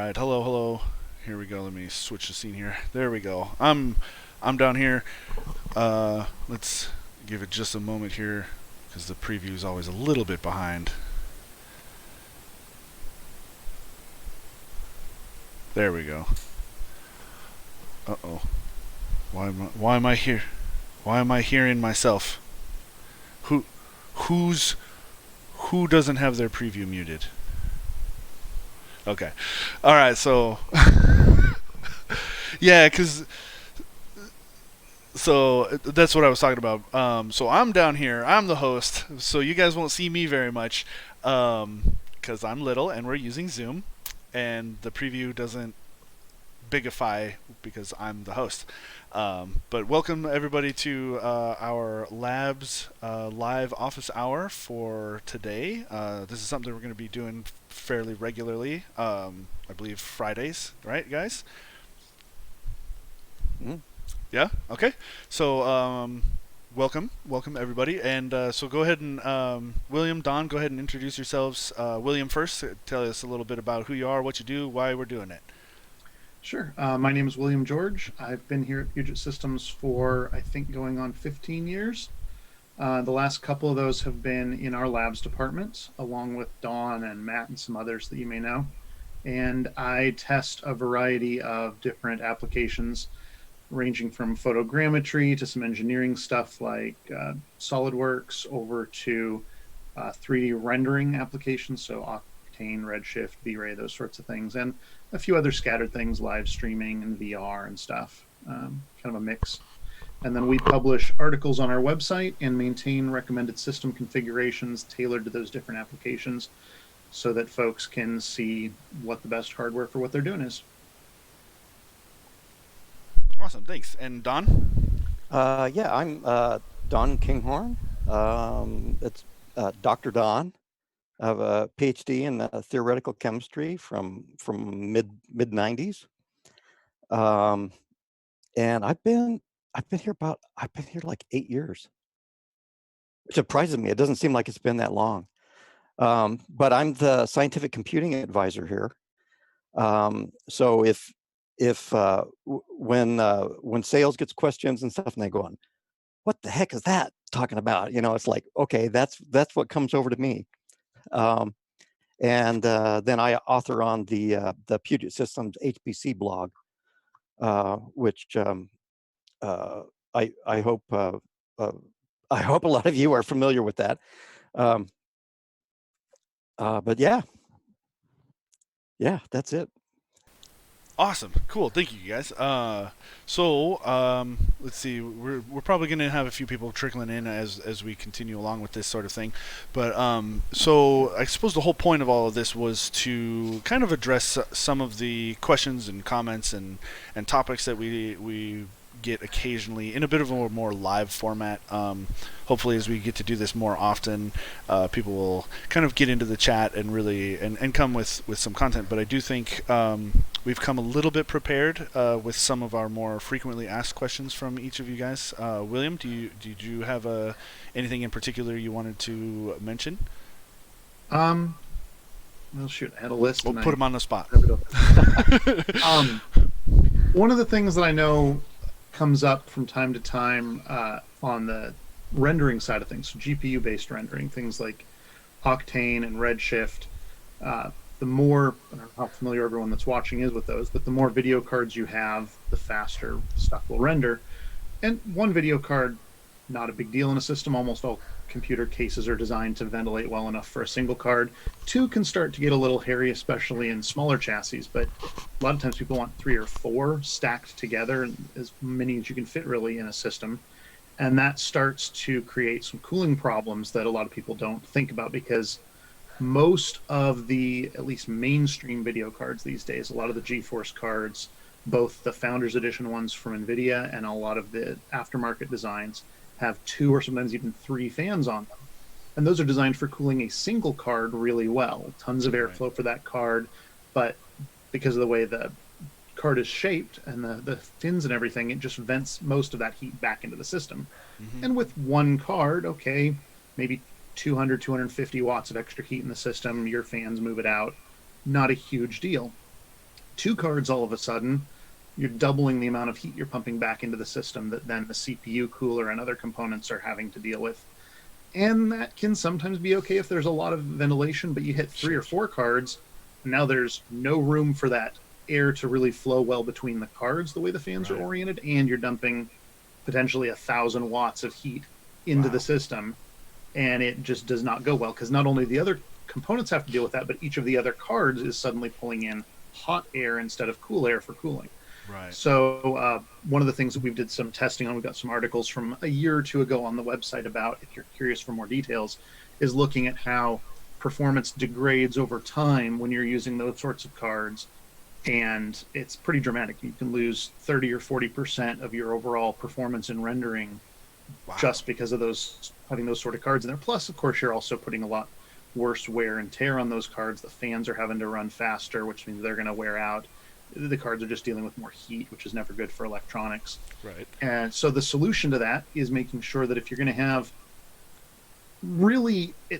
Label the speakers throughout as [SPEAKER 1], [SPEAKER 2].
[SPEAKER 1] right. Hello, hello. Here we go. Let me switch the scene here. There we go. I'm down here. Let's give it just a moment here because the preview is always a little bit behind. There we go. Uh-oh. Why am I here? Why am I hearing myself? Who who's who doesn't have their preview muted? Okay. All right, so yeah, cuz so that's what I was talking about. So I'm down here. I'm the host. So you guys won't see me very much because I'm little and we're using Zoom, and the preview doesn't bigify because I'm the host. But welcome everybody to our labs live office hour for today. This is something we're going to be doing fairly regularly. I believe Fridays, right, guys?
[SPEAKER 2] Mm.
[SPEAKER 1] Yeah. Okay. So, welcome everybody, and so go ahead and William, Don, go ahead and introduce yourselves. William first, tell us a little bit about who you are, what you do, why we're doing it.
[SPEAKER 3] Sure. My name is William George. I've been here at Puget Systems for, I think, going on 15 years. The last couple of those have been in our labs department, along with Dawn and Matt and some others that you may know. And I test a variety of different applications, ranging from photogrammetry to some engineering stuff like SolidWorks over to 3D rendering applications, so Octane, Redshift, V-Ray, those sorts of things, and a few other scattered things, live streaming and VR and stuff. Kind of a mix. And then we publish articles on our website and maintain recommended system configurations tailored to those different applications so that folks can see what the best hardware for what they're doing is.
[SPEAKER 1] Awesome, thanks. And Don.
[SPEAKER 2] Yeah, I'm Don Kinghorn. It's Dr. Don. I have a PhD in theoretical chemistry from mid '90s, um, and I've been here like 8 years. Which surprises me. It doesn't seem like it's been that long. But I'm the scientific computing advisor here. So when sales gets questions and stuff, and they go on, what the heck is that talking about? It's like, okay, that's what comes over to me. Um, and then I author on the Puget Systems HPC blog, which uh, I hope uh, I hope a lot of you are familiar with that. Um, but yeah, that's it.
[SPEAKER 1] Awesome, cool. Thank you, guys. Let's see. We're probably going to have a few people trickling in as we continue along with this sort of thing. But so I suppose the whole point of all of this was to kind of address some of the questions and comments and topics that we get occasionally in a bit of a more live format. Hopefully, as we get to do this more often, people will kind of get into the chat and really and come with some content. But I do think we've come a little bit prepared with some of our more frequently asked questions from each of you guys. William, did you have anything in particular you wanted to mention?
[SPEAKER 3] Um, well, shoot, I had a list
[SPEAKER 1] We'll
[SPEAKER 3] and
[SPEAKER 1] put
[SPEAKER 3] I
[SPEAKER 1] him on the spot.
[SPEAKER 3] have it open. One of the things that I know comes up from time to time on the rendering side of things, so GPU-based rendering, things like Octane and Redshift. The more, I don't know how familiar everyone that's watching is with those, but the more video cards you have, the faster stuff will render. And one video card, not a big deal in a system. Almost all computer cases are designed to ventilate well enough for a single card. Two can start to get a little hairy, especially in smaller chassis, but a lot of times people want three or four stacked together, as many as you can fit really in a system. And that starts to create some cooling problems that a lot of people don't think about because most of the, at least mainstream video cards these days, a lot of the GeForce cards, both the Founders Edition ones from NVIDIA and a lot of the aftermarket designs, have two or sometimes even three fans on them. And those are designed for cooling a single card really well. Tons of
[SPEAKER 1] Right.
[SPEAKER 3] airflow for that card, but because of the way the card is shaped and the fins and everything, it just vents most of that heat back into the system.
[SPEAKER 1] Mm-hmm.
[SPEAKER 3] And with one card, okay, maybe 200, 250 watts of extra heat in the system, your fans move it out. Not a huge deal. 2 cards, all of a sudden, you're doubling the amount of heat you're pumping back into the system that then the CPU cooler and other components are having to deal with. And that can sometimes be okay if there's a lot of ventilation, but you hit 3 or 4 cards, and now there's no room for that air to really flow well between the cards the way the fans are oriented, and you're dumping potentially 1,000 watts of heat into the system, and it just does not go well, because not only the other components have to deal with that, but each of the other cards is suddenly pulling in hot air instead of cool air for cooling.
[SPEAKER 1] Right.
[SPEAKER 3] So one of the things that we've did some testing on, we've got some articles from a year or two ago on the website about, if you're curious for more details, is looking at how performance degrades over time when you're using those sorts of cards. And it's pretty dramatic. You can lose 30 or 40% of your overall performance in rendering just because of those, having those sort of cards in there. Plus, of course, you're also putting a lot worse wear and tear on those cards. The fans are having to run faster, which means they're going to wear out. The cards are just dealing with more heat, which is never good for electronics.
[SPEAKER 1] Right.
[SPEAKER 3] And so the solution to that is making sure that if you're going to have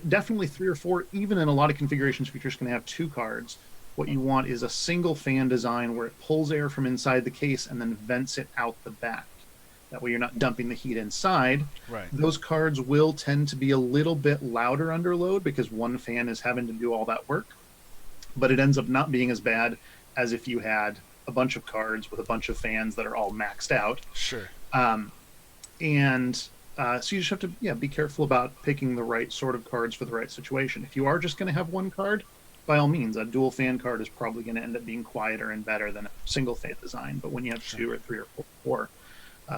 [SPEAKER 3] definitely 3 or 4, even in a lot of configurations, if you're just going to have 2 cards, what you want is a single fan design where it pulls air from inside the case and then vents it out the back. That way you're not dumping the heat inside.
[SPEAKER 1] Right.
[SPEAKER 3] Those cards will tend to be a little bit louder under load because one fan is having to do all that work. But it ends up not being as bad as if you had a bunch of cards with a bunch of fans that are all maxed out.
[SPEAKER 1] Sure.
[SPEAKER 3] So you just have to be careful about picking the right sort of cards for the right situation. If you are just going to have one card, by all means, a dual fan card is probably going to end up being quieter and better than a single fan design. But when you have 2 or 3 or 4,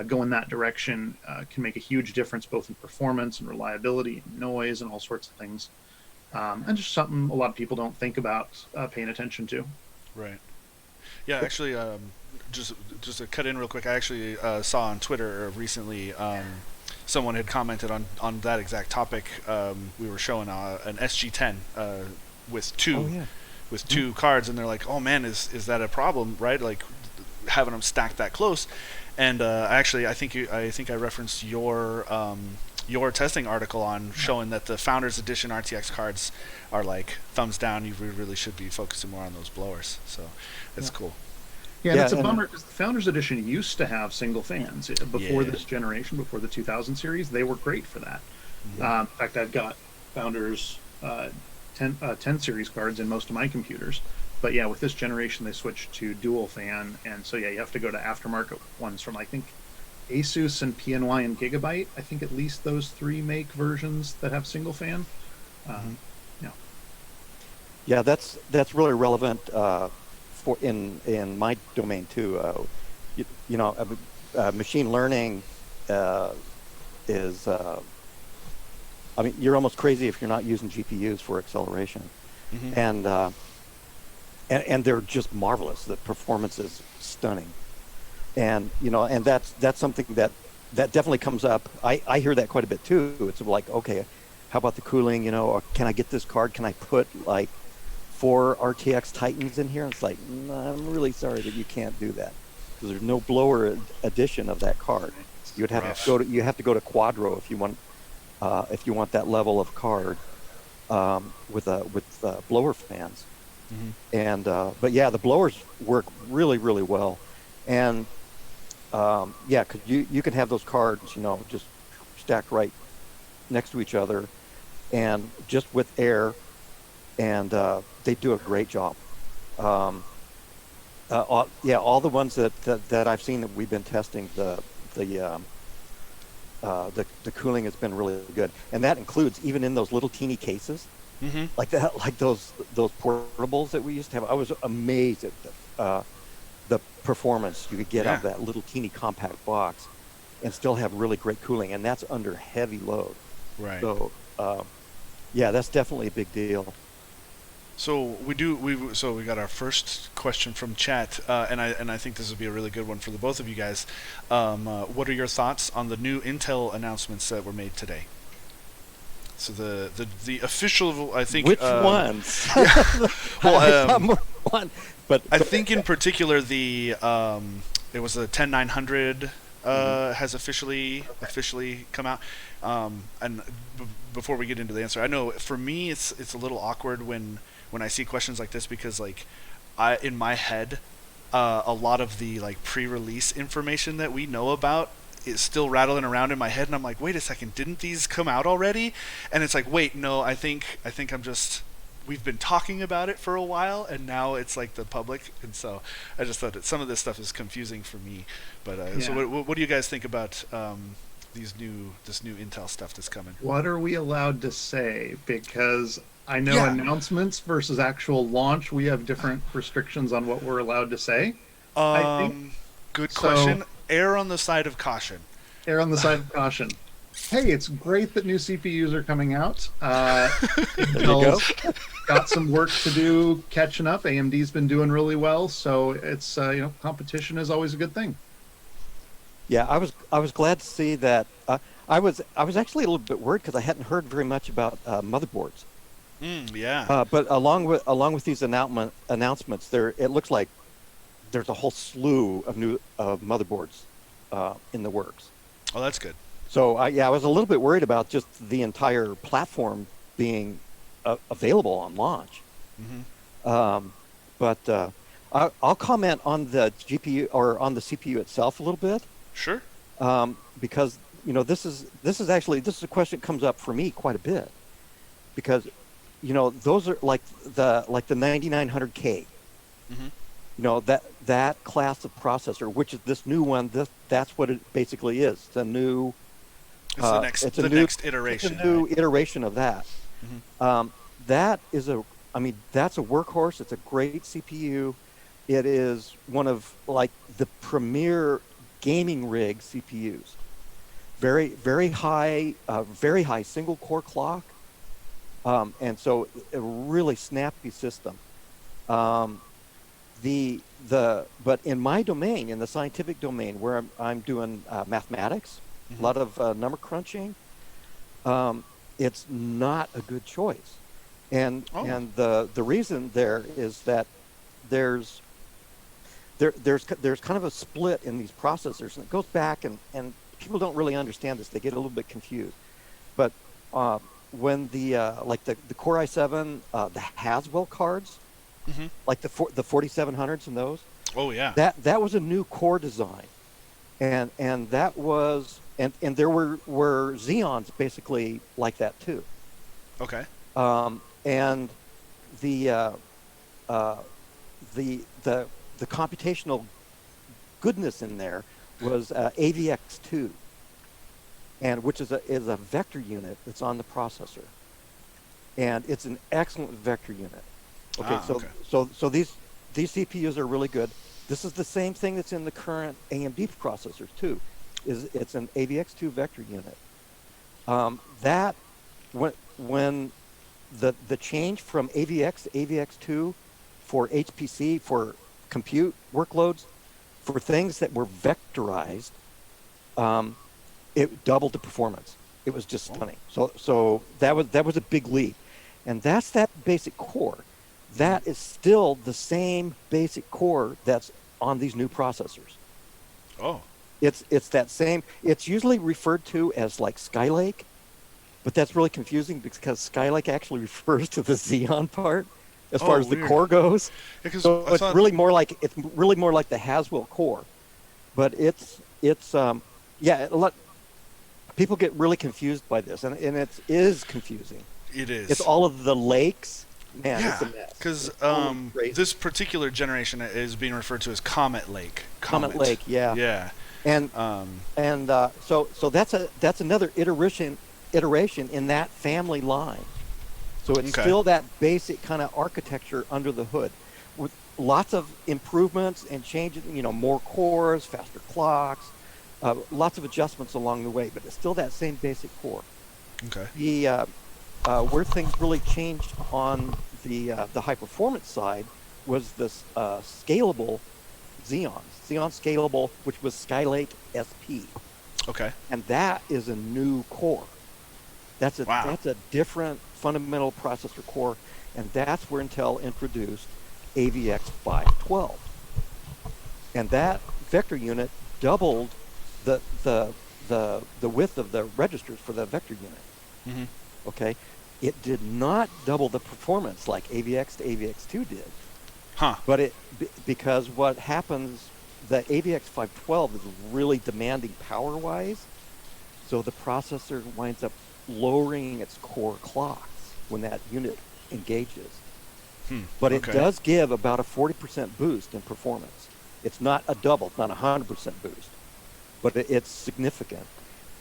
[SPEAKER 3] going that direction can make a huge difference both in performance and reliability and noise and all sorts of things. And just something a lot of people don't think about paying attention to.
[SPEAKER 1] Right. Yeah, actually, just to cut in real quick, I actually saw on Twitter recently someone had commented on that exact topic. We were showing an SG10 with 2 cards, and they're like, "Oh man, is that a problem?" Right? Like having them stacked that close. And actually, I think I referenced your testing article on showing that the Founders Edition RTX cards are like thumbs down. You really should be focusing more on those blowers. So it's cool.
[SPEAKER 3] Yeah, and it's a bummer because the Founders Edition used to have single fans before this generation, before the 2000 series. They were great for that. In fact, I've got Founders 10 series cards in most of my computers. But yeah, with this generation, they switched to dual fan, and so you have to go to aftermarket ones from I think Asus and PNY and Gigabyte. I think at least those 3 make versions that have single fan.
[SPEAKER 2] Yeah, that's really relevant for in my domain too. Machine learning is. I mean, you're almost crazy if you're not using GPUs for acceleration, and they're just marvelous. The performance is stunning, and that's something that definitely comes up. I hear that quite a bit too. It's like, okay, how about the cooling? Or can I get this card? Can I put like 4 RTX Titans in here? And it's like, no, I'm really sorry that you can't do that because there's no blower edition of that card. You would have to go to Quadro if you want that level of card with blower fans. And but yeah, the blowers work really, really well, and because you can have those cards, just stacked right next to each other, and just with air, and they do a great job. All the ones that I've seen that we've been testing, the cooling has been really good, and that includes even in those little teeny cases. Like those portables that we used to have. I was amazed at the performance you could get out of that little teeny compact box and still have really great cooling, and that's under heavy load.
[SPEAKER 1] Right.
[SPEAKER 2] So that's definitely a big deal.
[SPEAKER 1] So we got our first question from chat, and I think this would be a really good one for the both of you guys. What are your thoughts on the new Intel announcements that were made today? So the official, I think.
[SPEAKER 2] Which ones?
[SPEAKER 1] Well,
[SPEAKER 2] one, but
[SPEAKER 1] I think in particular it was the 10900 has officially come out. And before we get into the answer, I know for me it's a little awkward when I see questions like this because like in my head, a lot of the like pre-release information that we know about is still rattling around in my head, and I'm like, wait a second, didn't these come out already? And it's like, wait, no, I think I'm just we've been talking about it for a while, and now it's like the public, and so I just thought that some of this stuff is confusing for me. But so
[SPEAKER 3] Yeah.
[SPEAKER 1] what do you guys think about this new Intel stuff that's coming?
[SPEAKER 3] What are we allowed to say? Because I know
[SPEAKER 1] Yeah.
[SPEAKER 3] announcements versus actual launch, we have different restrictions on what we're allowed to say. I think
[SPEAKER 1] Um, Good
[SPEAKER 3] so.
[SPEAKER 1] question. Err on the side of caution.
[SPEAKER 3] Err on the side of caution. Hey, it's great that new CPUs are coming out.
[SPEAKER 2] There you go.
[SPEAKER 3] Intel's got some work to do catching up. AMD's been doing really well, so it's competition is always a good thing.
[SPEAKER 2] Yeah, I was glad to see that. I was actually a little bit worried because I hadn't heard very much about motherboards.
[SPEAKER 1] Yeah.
[SPEAKER 2] But along with these announcements, there it looks like there's a whole slew of new motherboards in the works.
[SPEAKER 1] Oh, that's good.
[SPEAKER 2] So I was a little bit worried about just the entire platform being available on launch.
[SPEAKER 1] Hmm.
[SPEAKER 2] But I'll comment on the GPU or on the CPU itself a little bit,
[SPEAKER 1] Sure.
[SPEAKER 2] because this is a question that comes up for me quite a bit, because those are like the 9900K.
[SPEAKER 1] Hmm.
[SPEAKER 2] That class of processor, which is this new one. That's what it basically is. It's a new.
[SPEAKER 1] It's the next
[SPEAKER 2] It's a
[SPEAKER 1] the
[SPEAKER 2] new.
[SPEAKER 1] next
[SPEAKER 2] It's
[SPEAKER 1] iteration.
[SPEAKER 2] a new
[SPEAKER 1] Right?
[SPEAKER 2] iteration of that.
[SPEAKER 1] Hmm.
[SPEAKER 2] That is that's a workhorse. It's a great CPU. It is one of like the premier gaming rig CPUs. Very high single core clock, and so a really snappy system. Um, but in my domain, in the scientific domain, where I'm doing mathematics, a
[SPEAKER 1] Hmm.
[SPEAKER 2] lot of number crunching, it's not a good choice. And
[SPEAKER 1] Oh.
[SPEAKER 2] and the reason there is that there's there's kind of a split in these processors, and it goes back, and people don't really understand this. They get a little bit confused. But when the Core i7, the Haswell cards,
[SPEAKER 1] Hmm.
[SPEAKER 2] like the 4700s and those,
[SPEAKER 1] Oh yeah.
[SPEAKER 2] that was a new core design, and that was and there were Xeons basically like that too.
[SPEAKER 1] Okay.
[SPEAKER 2] And the the the the computational goodness in there was AVX2, and which is a vector unit that's on the processor, and it's an excellent vector unit. Okay,
[SPEAKER 1] Okay.
[SPEAKER 2] so these CPUs are really good. This is the same thing that's in the current AMD processors too. It's an AVX2 vector unit. That when the change from AVX to AVX2 for HPC, for compute workloads, for things that were vectorized, it doubled the performance. It was just
[SPEAKER 1] Oh.
[SPEAKER 2] stunning. So that was a big leap, and that's that basic core. That is still the same basic core that's on these new processors.
[SPEAKER 1] Oh.
[SPEAKER 2] It's that same. It's usually referred to as like Skylake, but that's really confusing because Skylake actually refers to the Xeon part as far
[SPEAKER 1] Oh,
[SPEAKER 2] as the
[SPEAKER 1] weird.
[SPEAKER 2] core goes.
[SPEAKER 1] Because
[SPEAKER 2] So
[SPEAKER 1] I
[SPEAKER 2] it's
[SPEAKER 1] thought.
[SPEAKER 2] really more like the Haswell core, but it's yeah. People get really confused by this, and it is confusing.
[SPEAKER 1] It is.
[SPEAKER 2] It's all of the lakes. Man, it's a
[SPEAKER 1] Yeah,
[SPEAKER 2] mess.
[SPEAKER 1] because
[SPEAKER 2] It's totally crazy.
[SPEAKER 1] this particular generation is being referred to as Comet Lake.
[SPEAKER 2] Comet Lake, yeah.
[SPEAKER 1] Yeah.
[SPEAKER 2] And
[SPEAKER 1] Um,
[SPEAKER 2] so that's another iteration in that family line. So it's
[SPEAKER 1] Okay.
[SPEAKER 2] still that basic kind of architecture under the hood, with lots of improvements and changes. More cores, faster clocks, lots of adjustments along the way. But it's still that same basic core.
[SPEAKER 1] okay.
[SPEAKER 2] The where things really changed on the high performance side was this scalable Xeon Scalable, which was Skylake SP,
[SPEAKER 1] Okay.
[SPEAKER 2] and that is a new core.
[SPEAKER 1] Wow.
[SPEAKER 2] That's a different fundamental processor core, and that's where Intel introduced AVX 512, and that vector unit doubled the width of the registers for the vector unit.
[SPEAKER 1] Hmm.
[SPEAKER 2] Okay, it did not double the performance like AVX to AVX2 did.
[SPEAKER 1] Huh.
[SPEAKER 2] But because what happens, the AVX 512 is really demanding power-wise, so the processor winds up lowering its core clocks when that unit engages.
[SPEAKER 1] Hmm.
[SPEAKER 2] But it
[SPEAKER 1] Okay.
[SPEAKER 2] does give about a 40% boost in performance. It's not a double, it's not a 100% boost, but it's significant.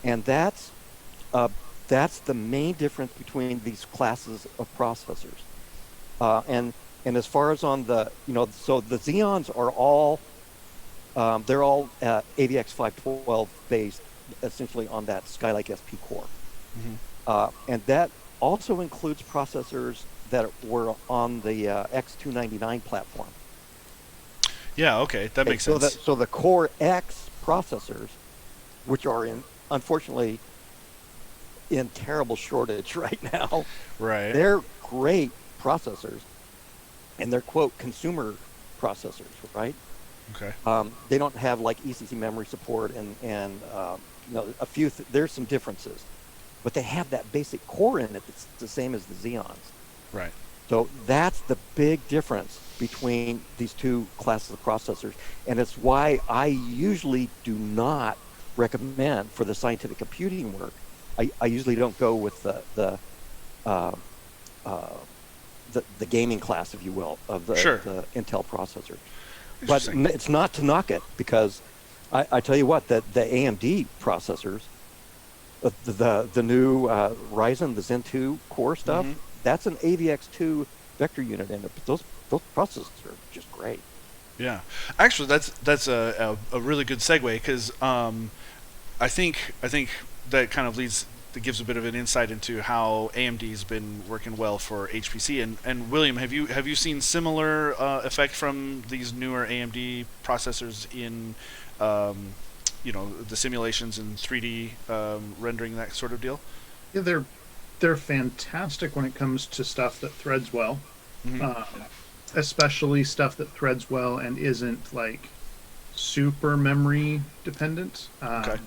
[SPEAKER 2] And uh, that's the main difference between these classes of processors. Uh, and and as far as on the, so the Xeons are all they're all AVX 512 based, essentially on that Skylake SP core,
[SPEAKER 1] Hmm.
[SPEAKER 2] and that also includes processors that were on the X299 platform.
[SPEAKER 1] Yeah. Okay. That
[SPEAKER 2] Okay,
[SPEAKER 1] makes sense.
[SPEAKER 2] so the Core X processors, which are unfortunately in terrible shortage right now,
[SPEAKER 1] Right.
[SPEAKER 2] they're great processors, and they're quote consumer processors, right?
[SPEAKER 1] Okay.
[SPEAKER 2] They don't have like ECC memory support, and a few. There's some differences, but they have that basic core in it that's the same as the Xeons.
[SPEAKER 1] Right.
[SPEAKER 2] So that's the big difference between these two classes of processors, and it's why I usually do not recommend for the scientific computing work. I usually don't go with uh, uh, the gaming class, if you will, of
[SPEAKER 1] Sure.
[SPEAKER 2] the Intel processor. But
[SPEAKER 1] Interesting.
[SPEAKER 2] it's not to knock it, because I tell you what, the AMD processors, the new Ryzen, the Zen 2 core
[SPEAKER 1] Hmm.
[SPEAKER 2] stuff, that's an AVX2 vector unit in it. But those processors are just great.
[SPEAKER 1] Yeah. Actually, that's a really good segue because I think that kind of leads that gives a bit of an insight into how AMD's been working well for HPC. And William, have you seen similar effect from these newer AMD processors in the simulations and 3D rendering, that sort of deal?
[SPEAKER 3] Yeah, they're fantastic when it comes to stuff that threads well,
[SPEAKER 1] Hmm.
[SPEAKER 3] um, especially stuff that threads well and isn't like super memory dependent.
[SPEAKER 1] Okay.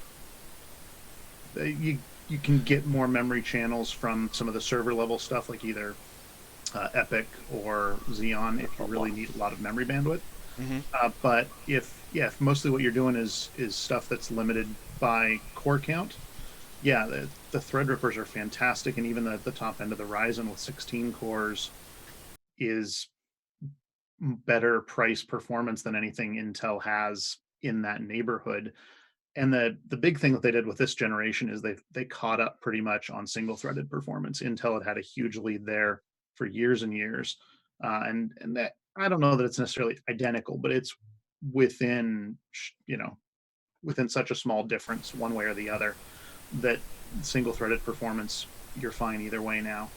[SPEAKER 3] You can get more memory channels from some of the server level stuff, like either Epic or Xeon, if you really need a lot of memory bandwidth.
[SPEAKER 1] Hmm.
[SPEAKER 3] But if mostly what you're doing is stuff that's limited by core count, yeah, the Threadrippers are fantastic, and even the top end of the Ryzen with 16 cores is better price performance than anything Intel has in that neighborhood. And the big thing that they did with this generation is they caught up pretty much on single threaded performance. Intel had a huge lead there for years and years, and that, I don't know that it's necessarily identical, but it's within within such a small difference one way or the other, that single threaded performance, you're fine either way now.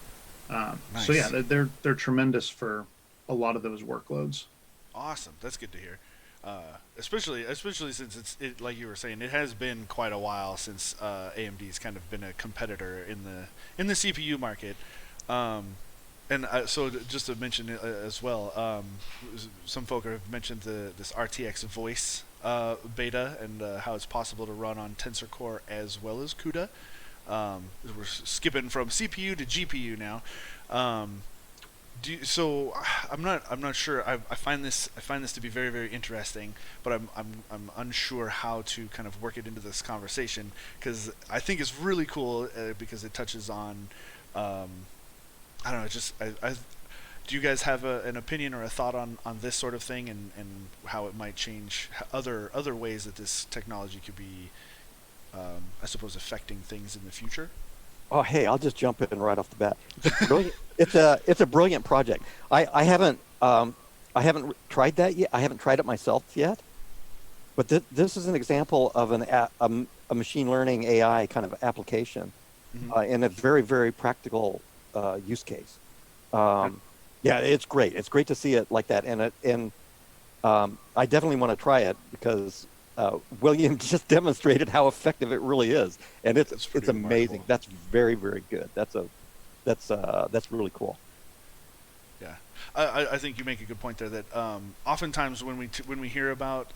[SPEAKER 3] So yeah,
[SPEAKER 1] Nice.
[SPEAKER 3] they're tremendous for a lot of those workloads.
[SPEAKER 1] Awesome. That's good to hear. Especially since like you were saying, it has been quite a while since AMD's kind of been a competitor in the CPU market. Um, and so just to mention as well, some folk have mentioned this RTX voice beta and how it's possible to run on Tensor Core as well as CUDA. We're skipping from CPU to GPU now. Um, so I'm not sure. I find this to be very very interesting, but I'm unsure how to kind of work it into this conversation because I think it's really cool because it touches on um, I don't know, just do you guys have an opinion or a thought on this sort of thing and how it might change other ways that this technology could be I suppose affecting things in the future?
[SPEAKER 2] Oh, hey, I'll just jump in right off the bat. It's a brilliant. It's a brilliant project. I haven't tried that yet. I haven't tried it myself yet. But this is an example of a machine learning AI kind of application
[SPEAKER 1] Hmm.
[SPEAKER 2] in a very very practical use case.
[SPEAKER 3] Yeah.
[SPEAKER 2] Um, yeah, it's great. It's great to see it like that, and I definitely want to try it because William just demonstrated how effective it really is, and
[SPEAKER 1] That's
[SPEAKER 2] it's
[SPEAKER 1] pretty
[SPEAKER 2] amazing.
[SPEAKER 1] remarkable.
[SPEAKER 2] That's very very good. That's really cool.
[SPEAKER 1] Yeah, I think you make a good point there. That oftentimes when we hear about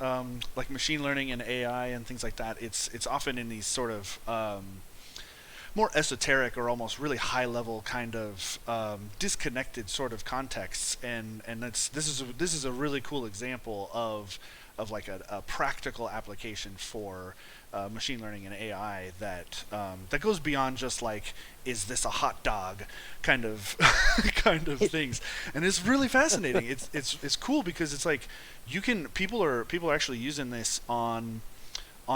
[SPEAKER 1] like machine learning and AI and things like that, it's often in these sort of more esoteric or almost really high level kind of disconnected sort of contexts, and this is a really cool example of like a practical application for machine learning and AI that goes beyond just like, is this a hot dog kind of kind of things, and it's really fascinating. It's cool because it's like people are actually using this on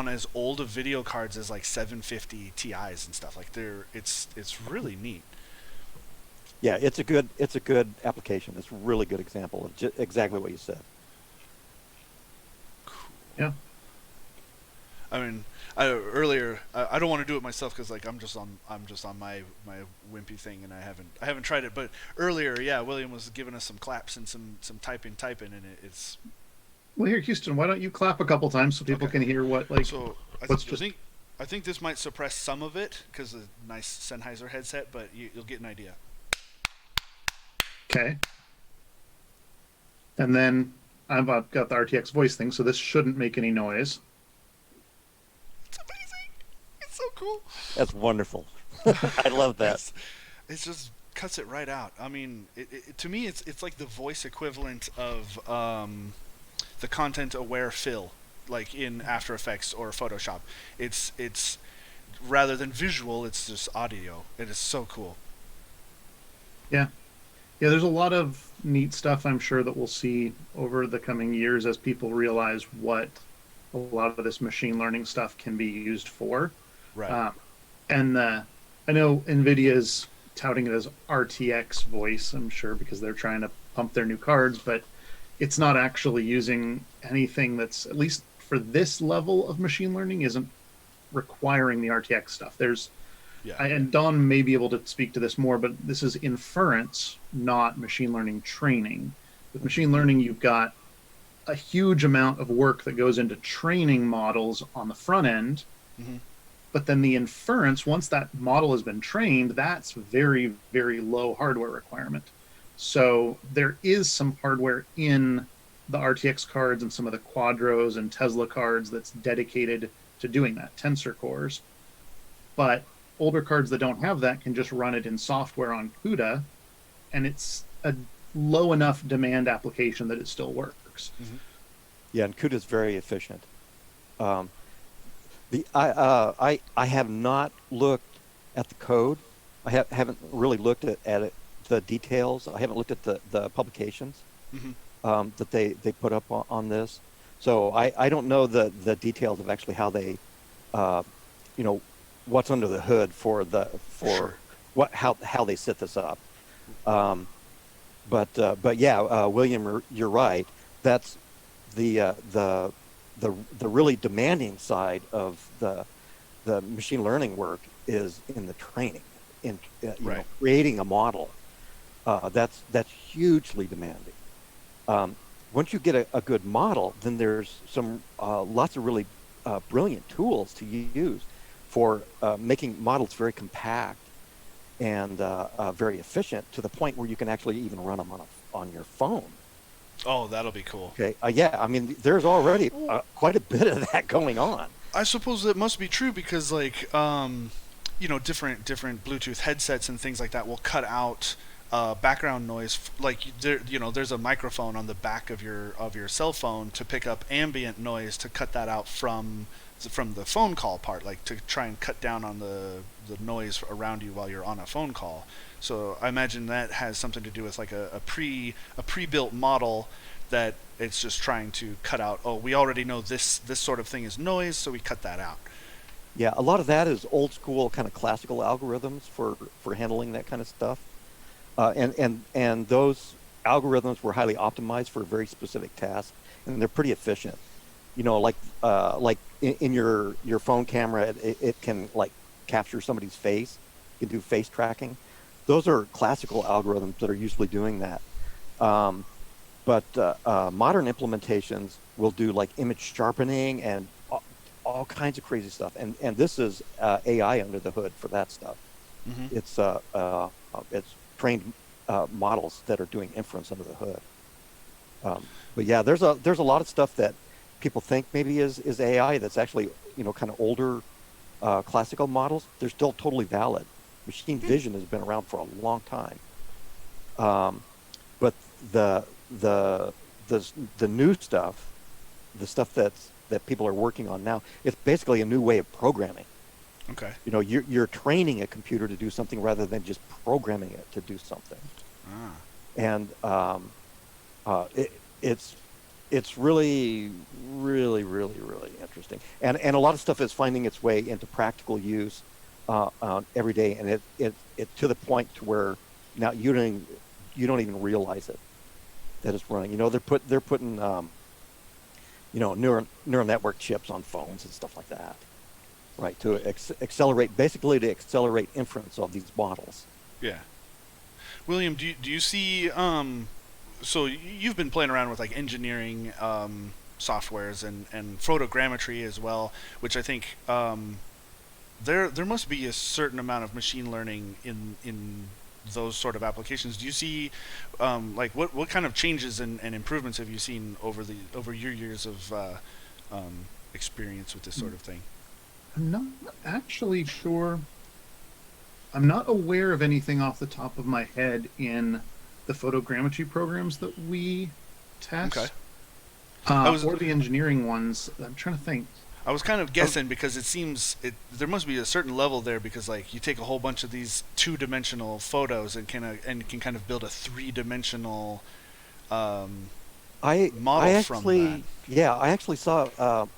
[SPEAKER 1] as old of video cards as like 750 Ti's and stuff. Like it's really neat.
[SPEAKER 2] Yeah, it's a good application. It's a really good example of exactly what you said.
[SPEAKER 1] Cool.
[SPEAKER 3] Yeah.
[SPEAKER 1] I mean, I don't want to do it myself because like I'm just on my wimpy thing, and I haven't tried it. But earlier, yeah, William was giving us some claps and some typing, and it's
[SPEAKER 3] Well, here, Houston, why don't you clap a couple times so people
[SPEAKER 1] okay.
[SPEAKER 3] can hear what like
[SPEAKER 1] So
[SPEAKER 3] what's just
[SPEAKER 1] I think this might suppress some of it because of the nice Sennheiser headset, but you'll get an idea.
[SPEAKER 3] okay. And then I've got the RTX voice thing, so this shouldn't make any noise.
[SPEAKER 1] It's amazing. It's so cool.
[SPEAKER 2] That's wonderful. I love that.
[SPEAKER 1] It just cuts it right out. I mean, to me, it's like the voice equivalent of the content aware fill, like in After Effects or Photoshop. It's rather than visual, it's just audio. It is so cool.
[SPEAKER 3] Yeah. Yeah, there's a lot of neat stuff I'm sure that we'll see over the coming years as people realize what a lot of this machine learning stuff can be used for.
[SPEAKER 1] Right.
[SPEAKER 3] And I know NVIDIA's touting it as RTX voice, I'm sure, because they're trying to pump their new cards, but it's not actually using anything that's, at least for this level of machine learning, isn't requiring the RTX stuff.
[SPEAKER 1] Yeah.
[SPEAKER 3] And Don may be able to speak to this more, but this is inference, not machine learning training. With machine learning, you've got a huge amount of work that goes into training models on the front end.
[SPEAKER 1] Mm-hmm.
[SPEAKER 3] But then the inference, once that model has been trained, that's very, very low hardware requirement. So there is some hardware in the RTX cards and some of the Quadros and Tesla cards that's dedicated to doing that, tensor cores. But older cards that don't have that can just run it in software on CUDA, and it's a low enough demand application that it still works.
[SPEAKER 1] Mm-hmm.
[SPEAKER 2] Yeah, and CUDA is very efficient. I have not looked at the code. I haven't really looked at it, the details. I haven't looked at the publications
[SPEAKER 1] Mm-hmm.
[SPEAKER 2] that they put up on this. So I don't know the details of actually how they, what's under the hood for
[SPEAKER 1] Sure.
[SPEAKER 2] how they set this up. But yeah, William, you're right. That's the really demanding side of the machine learning work is in the training, in
[SPEAKER 1] Right.
[SPEAKER 2] creating a model. That's hugely demanding. Once you get a good model, then there's some lots of really brilliant tools to use for making models very compact and very efficient to the point where you can actually even run them on your phone.
[SPEAKER 1] Oh, that'll be cool.
[SPEAKER 2] Okay. Yeah. I mean, there's already quite a bit of that going on.
[SPEAKER 1] I suppose that must be true because like different Bluetooth headsets and things like that will cut out background noise. Like there's a microphone on the back of your cell phone to pick up ambient noise to cut that out from the phone call part, like to try and cut down on the noise around you while you're on a phone call. So I imagine that has something to do with like a pre-built model that it's just trying to cut out. Oh, we already know this sort of thing is noise, so we cut that out.
[SPEAKER 2] Yeah. A lot of that is old school kind of classical algorithms for handling that kind of stuff. And those algorithms were highly optimized for a very specific task, and they're pretty efficient. Like in your phone camera, it can like capture somebody's face. You can do face tracking. Those are classical algorithms that are usually doing that. But modern implementations will do like image sharpening and all kinds of crazy stuff. And this is AI under the hood for that stuff.
[SPEAKER 1] Mm-hmm.
[SPEAKER 2] It's trained models that are doing inference under the hood. But yeah, there's a lot of stuff that people think maybe is AI that's actually kind of older classical models, they're still totally valid. Machine vision has been around for a long time. Um, but the the the new stuff, the stuff that people are working on now, it's basically a new way of programming.
[SPEAKER 1] Okay.
[SPEAKER 2] You know, you're training a computer to do something rather than just programming it to do something.
[SPEAKER 1] Ah.
[SPEAKER 2] And it's really really interesting. And a lot of stuff is finding its way into practical use every day, and it to the point to where now you don't even realize it that it's running. You know, they're putting you know, neural network chips on phones and stuff like that, right? To accelerate, basically to accelerate inference of these models.
[SPEAKER 1] Yeah. William, do you see so you've been playing around with like engineering softwares and photogrammetry as well, which I think there must be a certain amount of machine learning in those sort of applications. Do you see like what kind of changes and improvements have you seen over your years of experience with this sort of thing?
[SPEAKER 3] I'm not actually sure. I'm not aware of anything off the top of my head in the photogrammetry programs that we test,
[SPEAKER 1] Okay. I was
[SPEAKER 3] or the engineering ones. I'm trying to think.
[SPEAKER 1] I was kind of guessing because there must be a certain level there because like you take a whole bunch of these two-dimensional photos and can kind of build a three-dimensional
[SPEAKER 2] I
[SPEAKER 1] model from that.
[SPEAKER 2] actually, yeah, I actually saw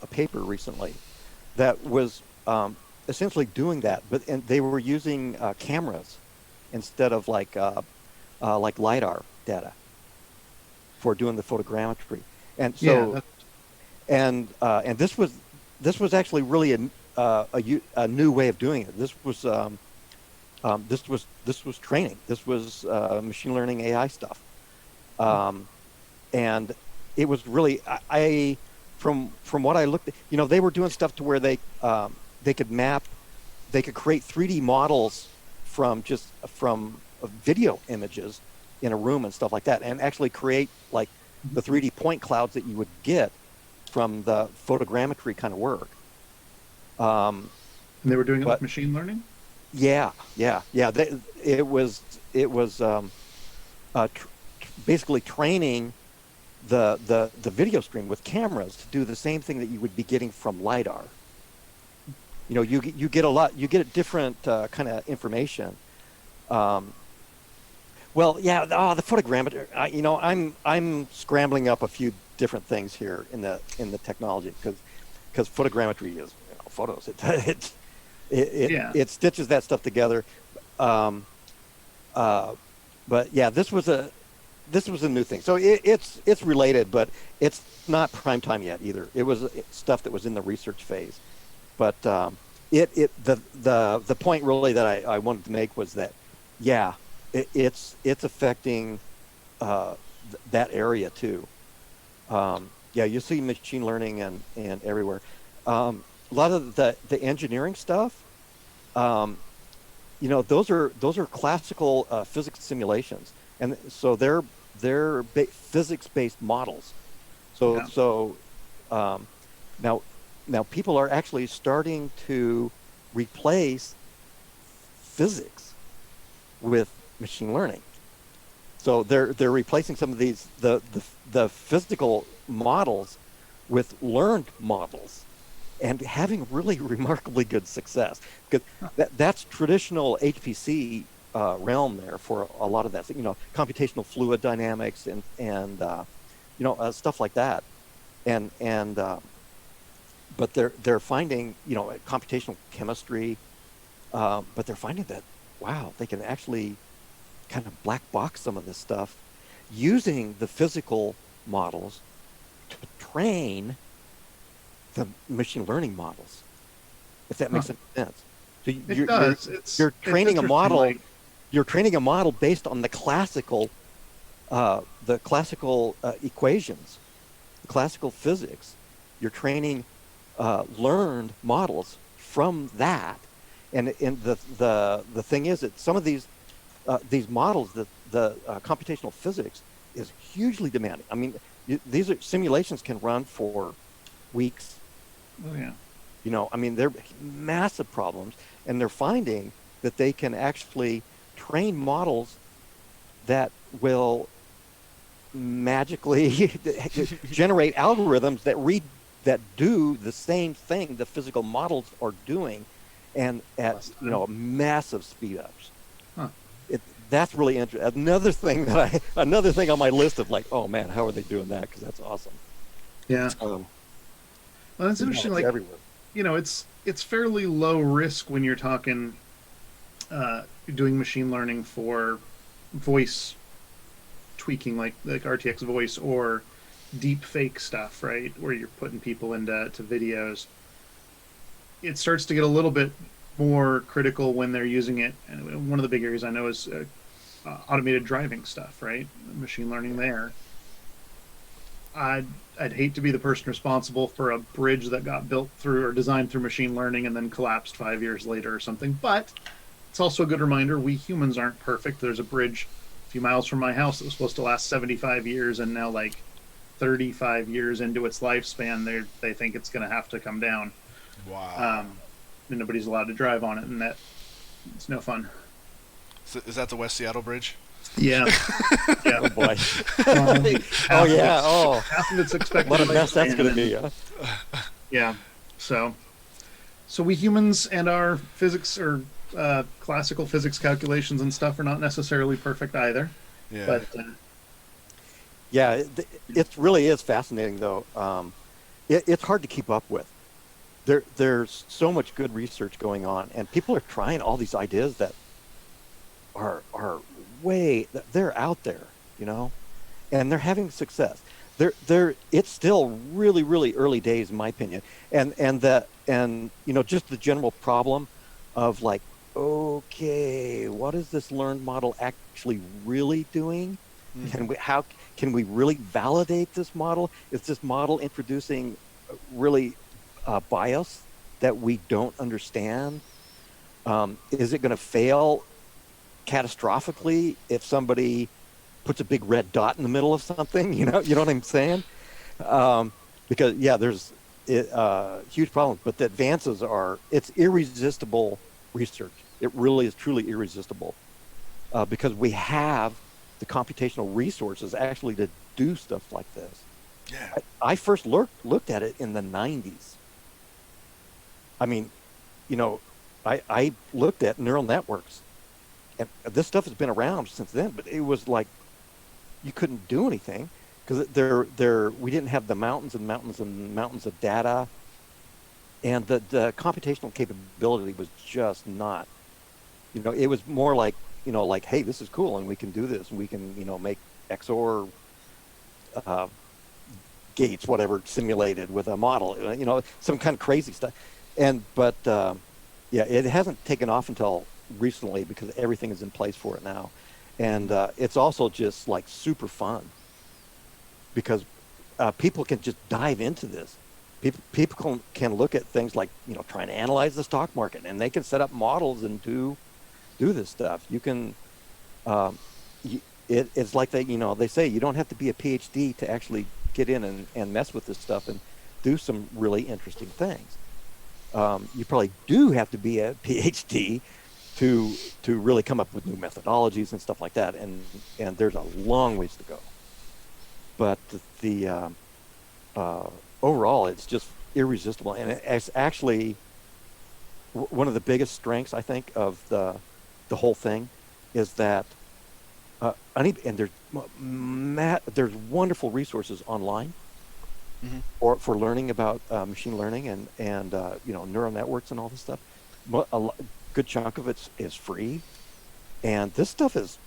[SPEAKER 2] a paper recently that was essentially doing that, and they were using cameras instead of like lidar data for doing the photogrammetry. And
[SPEAKER 3] Yeah,
[SPEAKER 2] so, and this was actually really a new way of doing it. This was training. This was machine learning AI stuff. And it was really from what I looked at, you know, they were doing stuff to where they could create 3D models from video images in a room and stuff like that, and actually create like the 3D point clouds that you would get from the photogrammetry kind of work.
[SPEAKER 3] and they were doing it
[SPEAKER 2] but
[SPEAKER 3] with machine learning.
[SPEAKER 2] yeah. It was basically training the video stream with cameras to do the same thing that you would be getting from lidar. You know, you get you get a different kind of information. Well, yeah, the photogrammetry. You know, I'm scrambling up a few different things here in the technology because photogrammetry is, you know, photos.
[SPEAKER 3] Yeah.
[SPEAKER 2] It stitches that stuff together. But yeah, this was a new thing. So it's related, but it's not prime time yet either. It was stuff that was in the research phase. But the point really that I wanted to make was that, yeah, it's affecting that area too. Yeah, you see machine learning and everywhere. A lot of the engineering stuff, you know, those are classical physics simulations, and so they're physics-based models. So
[SPEAKER 3] Yeah.
[SPEAKER 2] now people are actually starting to replace physics with machine learning. So they're replacing some of these the physical models with learned models, and having really remarkably good success, because that's traditional HPC realm there for a lot of that. You know, computational fluid dynamics and you know, stuff like that, and but they're finding, you know, computational chemistry, but they're finding that, wow, they can actually kind of black box some of this stuff using the physical models to train the machine learning models, if that makes any sense. So
[SPEAKER 3] It does.
[SPEAKER 2] you're
[SPEAKER 3] It's
[SPEAKER 2] training a
[SPEAKER 3] interesting,
[SPEAKER 2] model.
[SPEAKER 3] like,
[SPEAKER 2] You're training a model based on the classical equations, the classical physics. You're training learned models from that, and the thing is that some of these models, the computational physics is hugely demanding. I mean, these simulations can run for weeks.
[SPEAKER 3] oh yeah.
[SPEAKER 2] I mean, they're massive problems, and they're finding that they can actually train models that will magically generate algorithms that do the same thing the physical models are doing, and at
[SPEAKER 3] Less time.
[SPEAKER 2] massive speed ups.
[SPEAKER 3] Huh.
[SPEAKER 2] That's really interesting. Another thing on my list of like, oh man, how are they doing that? Because that's awesome.
[SPEAKER 3] Yeah.
[SPEAKER 2] Um,
[SPEAKER 3] Well, that's
[SPEAKER 2] yeah,
[SPEAKER 3] interesting.
[SPEAKER 2] it's
[SPEAKER 3] Like,
[SPEAKER 2] everywhere.
[SPEAKER 3] it's fairly low risk when you're talking doing machine learning for voice tweaking, like RTX voice or deep fake stuff, right? Where you're putting people into videos. It starts to get a little bit more critical when they're using it. And one of the big areas I know is automated driving stuff, right? Machine learning there. I'd I'd hate to be the person responsible for a bridge that got built through or designed through machine learning and then collapsed 5 years later or something. But it's also a good reminder we humans aren't perfect. There's a bridge a few miles from my house that was supposed to last 75 years, and now like 35 years into its lifespan, they think it's going to have to come down.
[SPEAKER 1] Wow.
[SPEAKER 3] And nobody's allowed to drive on it, and that it's no fun.
[SPEAKER 1] So is that the West Seattle Bridge?
[SPEAKER 3] Yeah, yeah.
[SPEAKER 2] Oh boy.
[SPEAKER 3] Um,
[SPEAKER 2] Oh yeah. Oh,
[SPEAKER 3] half of it's expected.
[SPEAKER 2] what a mess that's
[SPEAKER 3] lifespan,
[SPEAKER 2] going to
[SPEAKER 3] and
[SPEAKER 2] be. Huh?
[SPEAKER 3] yeah. So we humans and our physics or classical physics calculations and stuff are not necessarily perfect either.
[SPEAKER 1] Yeah.
[SPEAKER 3] But
[SPEAKER 2] Yeah, it really is fascinating though. It's hard to keep up with. There's so much good research going on, and people are trying all these ideas that are they're out there, and they're having success. It's still really early days in my opinion, and just the general problem of like, okay, what is this learned model actually really doing? How can we really validate this model? Is this model introducing really bias that we don't understand? Is it going to fail catastrophically if somebody puts a big red dot in the middle of something? You know what I'm saying? Because there's huge problems, but the advances it's irresistible research. It really is truly irresistible because we have the computational resources actually to do stuff like this.
[SPEAKER 1] Yeah.
[SPEAKER 2] I first looked at it in the 90s. I mean, I looked at neural networks, and this stuff has been around since then, but it was like you couldn't do anything because we didn't have the mountains and mountains and mountains of data, and the computational capability was just not. It was more like like, hey, this is cool, and we can do this, and we can make XOR gates, whatever, simulated with a model, some kind of crazy stuff. But it hasn't taken off until recently because everything is in place for it now, and it's also just like super fun because people can just dive into this. People can look at things like trying to analyze the stock market, and they can set up models and do this stuff. You can it's like they say you don't have to be a PhD to actually get in and mess with this stuff and do some really interesting things. You probably do have to be a PhD to really come up with new methodologies and stuff like that, and there's a long ways to go. But the overall, it's just irresistible, and it's actually one of the biggest strengths I think of the whole thing is that and there's wonderful resources online for learning about machine learning and neural networks and all this stuff. Good chunk of it is free, and this stuff is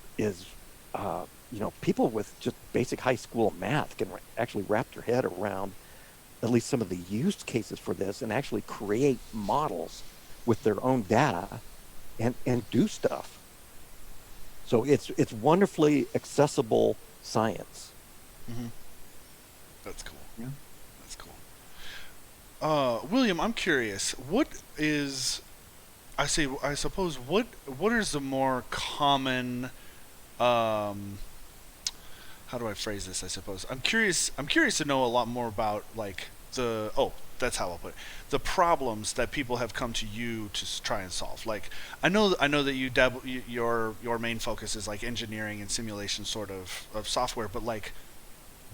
[SPEAKER 2] people with just basic high school math can actually wrap their head around at least some of the use cases for this and actually create models with their own data and do stuff. So it's wonderfully accessible science.
[SPEAKER 1] That's cool.
[SPEAKER 3] Yeah.
[SPEAKER 1] That's cool. William, I'm curious. What is I suppose what is the more common how do I phrase this? I suppose I'm curious to know a lot more about like that's how I'll put it. The problems that people have come to you to try and solve. Like I know that your main focus is like engineering and simulation sort of software, but like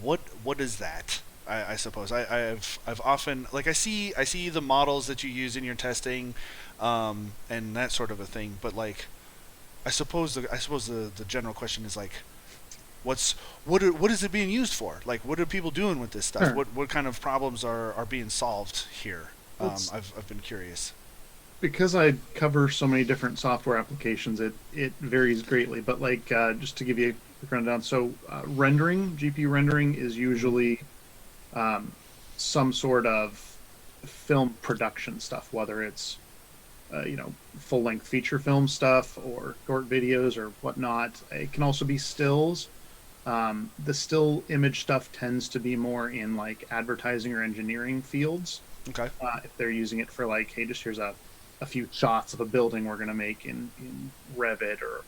[SPEAKER 1] what is that? I suppose I've often like I see the models that you use in your testing, and that sort of a thing. But like I suppose the general question is like what is it being used for? Like what are people doing with this stuff?
[SPEAKER 3] Sure.
[SPEAKER 1] What kind of problems are being solved here?
[SPEAKER 3] It's
[SPEAKER 1] I've been curious.
[SPEAKER 3] because I cover so many different software applications. It varies greatly. But like just to give you a quick rundown, so rendering, GPU rendering is usually some sort of film production stuff, whether it's full length feature film stuff or short videos or whatnot. It can also be stills. The still image stuff tends to be more in like advertising or engineering fields.
[SPEAKER 1] Okay.
[SPEAKER 3] If they're using it for like, hey, just here's a few shots of a building we're going to make in Revit or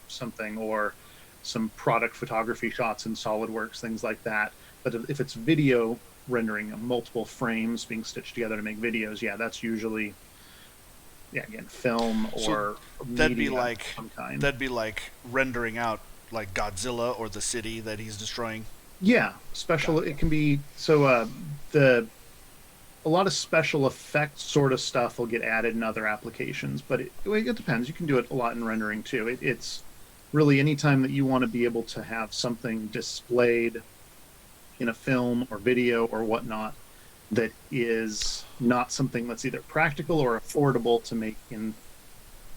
[SPEAKER 3] something, or some product photography shots in SolidWorks, things like that. But if it's video rendering, multiple frames being stitched together to make videos, yeah, that's usually, yeah, again, film or
[SPEAKER 1] That'd be
[SPEAKER 3] media
[SPEAKER 1] like
[SPEAKER 3] of some kind.
[SPEAKER 1] that'd be like rendering out like Godzilla or the city that he's destroying.
[SPEAKER 3] Yeah, special. It can be so. The A lot of special effects sort of stuff will get added in other applications, but it depends. You can do it a lot in rendering too. It's really anytime that you want to be able to have something displayed in a film or video or whatnot that is not something that's either practical or affordable to make in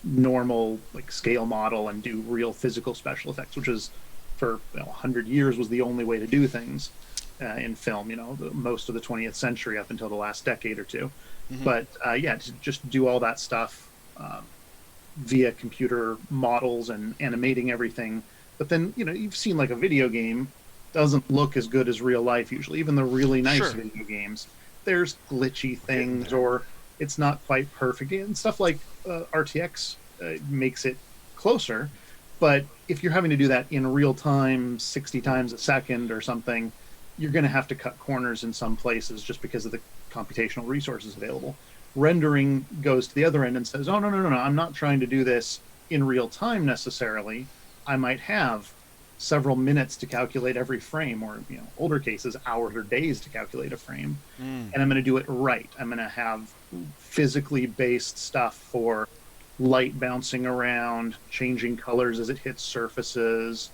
[SPEAKER 3] normal like scale model and do real physical special effects, which is for 100 years was the only way to do things in film, most of the 20th century up until the last decade or two.
[SPEAKER 1] Mm-hmm.
[SPEAKER 3] But yeah, to just do all that stuff via computer models and animating everything. But then, you've seen like a video game doesn't look as good as real life usually. Even the really nice
[SPEAKER 1] Sure.
[SPEAKER 3] video games, there's glitchy things or it's not quite perfect. And stuff like RTX makes it closer. But if you're having to do that in real time, 60 times a second or something, you're going to have to cut corners in some places just because of the computational resources available. Rendering goes to the other end and says, oh, no, I'm not trying to do this in real time necessarily. I might have several minutes to calculate every frame, or older cases, hours or days to calculate a frame. And I'm going to do it right. I'm going to have physically based stuff for light bouncing around, changing colors as it hits surfaces,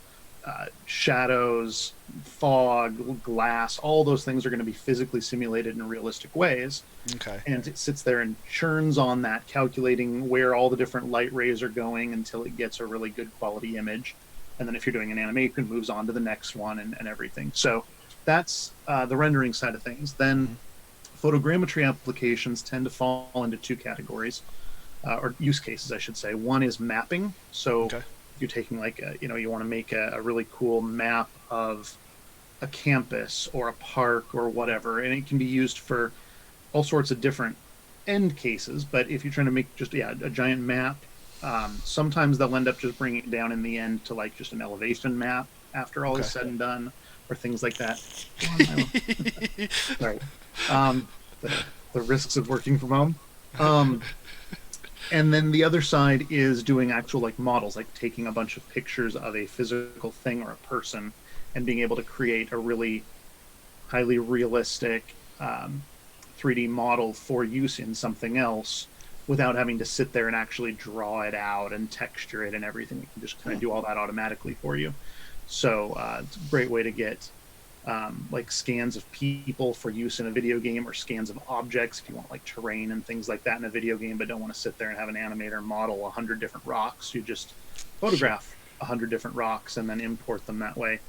[SPEAKER 3] shadows, fog, glass, all those things are going to be physically simulated in realistic ways.
[SPEAKER 1] Okay.
[SPEAKER 3] And it sits there and churns on that, calculating where all the different light rays are going until it gets a really good quality image. And then if you're doing an animation, it moves on to the next one and everything. So that's the rendering side of things. Then photogrammetry applications tend to fall into two categories, or use cases, I should say. One is mapping. So you're taking like, you want to make a really cool map of a campus or a park or whatever, and it can be used for all sorts of different end cases. But if you're trying to make just a giant map, sometimes they'll end up just bringing it down in the end to like just an elevation map after all is said and done, or things like that. Sorry. The risks of working from home. And then the other side is doing actual like models, like taking a bunch of pictures of a physical thing or a person and being able to create a really highly realistic 3D model for use in something else without having to sit there and actually draw it out and texture it and everything. We can just kind of do all that automatically for you. So it's a great way to get like scans of people for use in a video game, or scans of objects if you want like terrain and things like that in a video game, but don't want to sit there and have an animator model 100 different rocks. You just photograph 100 different rocks and then import them that way.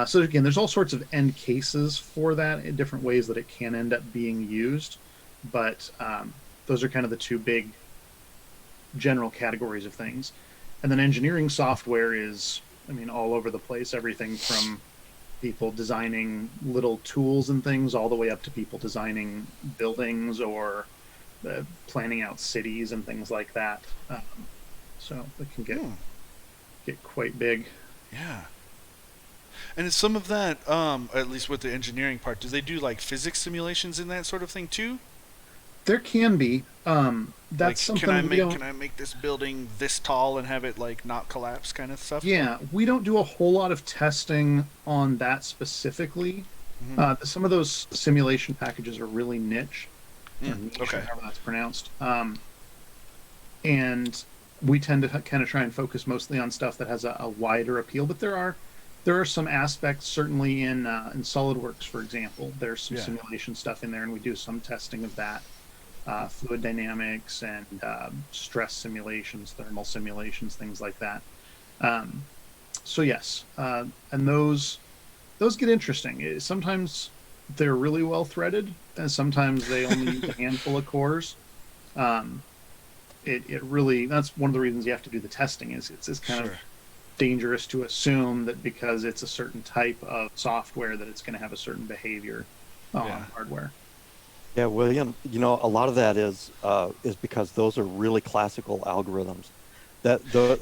[SPEAKER 3] So again, there's all sorts of end cases for that in different ways that it can end up being used, but those are kind of the two big general categories of things. And then engineering software is, all over the place, everything from people designing little tools and things all the way up to people designing buildings or planning out cities and things like that. So it can get quite big.
[SPEAKER 1] Yeah. And some of that, at least with the engineering part, do they do like physics simulations in that sort of thing too?
[SPEAKER 3] There can be. That's
[SPEAKER 1] Like, can I
[SPEAKER 3] something we
[SPEAKER 1] make
[SPEAKER 3] don't.
[SPEAKER 1] can I make this building this tall and have it like not collapse, kind of stuff?
[SPEAKER 3] Yeah, we don't do a whole lot of testing on that specifically.
[SPEAKER 1] Hmm.
[SPEAKER 3] Some of those simulation packages are really niche, or
[SPEAKER 1] Mm,
[SPEAKER 3] niche, or
[SPEAKER 1] okay.
[SPEAKER 3] however that's pronounced. And we tend to kind of try and focus mostly on stuff that has a wider appeal. But there are some aspects, certainly in SolidWorks, for example. There's some
[SPEAKER 1] Yeah.
[SPEAKER 3] simulation stuff in there, and we do some testing of that. Fluid dynamics and stress simulations, thermal simulations, things like that. Um, so yes, and those get interesting. Sometimes they're really well threaded, and sometimes they only use a handful of cores. Um, it really, that's one of the reasons you have to do the testing. Is it's kind of
[SPEAKER 1] Sure.
[SPEAKER 3] dangerous to assume that because it's a certain type of software that it's going to have a certain behavior on
[SPEAKER 1] Yeah.
[SPEAKER 3] hardware.
[SPEAKER 2] Yeah, William, a lot of that is because those are really classical algorithms.